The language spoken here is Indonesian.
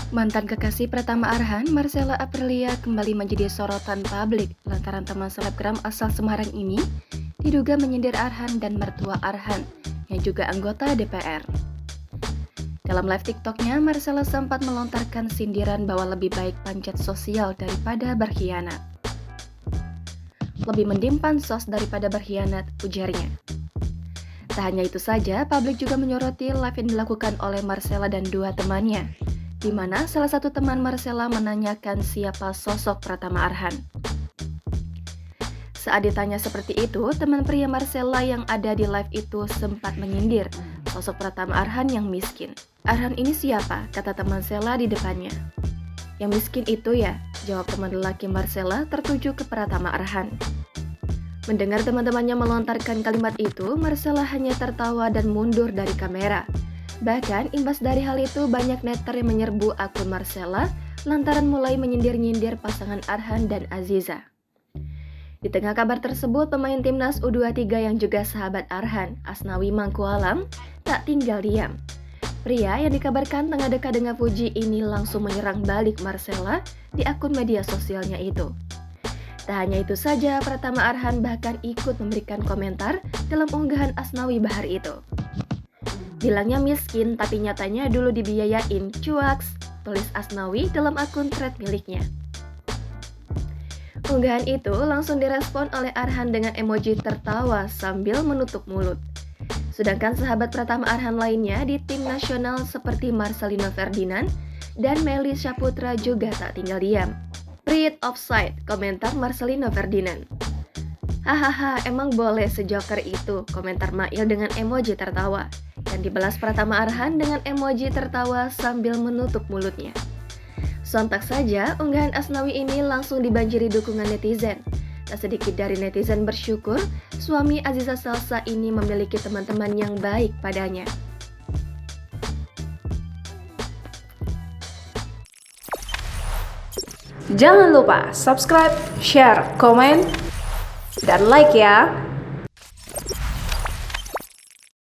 Mantan kekasih Pratama Arhan, Marcella Aprilia kembali menjadi sorotan publik lantaran teman selebgram asal Semarang ini diduga menyindir Arhan dan mertua Arhan yang juga anggota DPR. Dalam live TikToknya, Marcella sempat melontarkan sindiran bahwa lebih baik panjat sosial daripada berkhianat. Lebih mending pansos daripada berkhianat, ujarnya. Tak hanya itu saja, publik juga menyoroti live yang dilakukan oleh Marcella dan dua temannya, di mana salah satu teman Marcella menanyakan siapa sosok Pratama Arhan. Saat ditanya seperti itu, teman pria Marcella yang ada di live itu sempat menyindir sosok Pratama Arhan yang miskin. Arhan ini siapa? Kata teman Marcella di depannya. Yang miskin itu ya, jawab teman lelaki Marcella tertuju ke Pratama Arhan. Mendengar teman-temannya melontarkan kalimat itu, Marcella hanya tertawa dan mundur dari kamera. Bahkan, imbas dari hal itu, banyak netter yang menyerbu akun Marcella lantaran mulai menyindir-nyindir pasangan Arhan dan Aziza. Di tengah kabar tersebut, pemain timnas U23 yang juga sahabat Arhan, Asnawi Mangkualam, tak tinggal diam. Pria yang dikabarkan tengah dekat dengan Fuji ini langsung menyerang balik Marcella di akun media sosialnya itu. Tak hanya itu saja, Pratama Arhan bahkan ikut memberikan komentar dalam unggahan Asnawi Bahar itu. Bilangnya miskin, tapi nyatanya dulu dibiayain, cuaks, tulis Asnawi dalam akun thread miliknya. Unggahan itu langsung direspon oleh Arhan dengan emoji tertawa sambil menutup mulut. Sedangkan sahabat Pratama Arhan lainnya di tim nasional seperti Marcelino Ferdinand dan Melly Saputra juga tak tinggal diam. Read offside, komentar Marcelino Ferdinand. Hahaha, emang boleh sejoker itu, komentar Mail dengan emoji tertawa. Yang dibalas Pratama Arhan dengan emoji tertawa sambil menutup mulutnya. Sontak saja, unggahan Asnawi ini langsung dibanjiri dukungan netizen. Tak sedikit dari netizen bersyukur, suami Aziza Salsa ini memiliki teman-teman yang baik padanya. Jangan lupa subscribe, share, komen, dan like ya!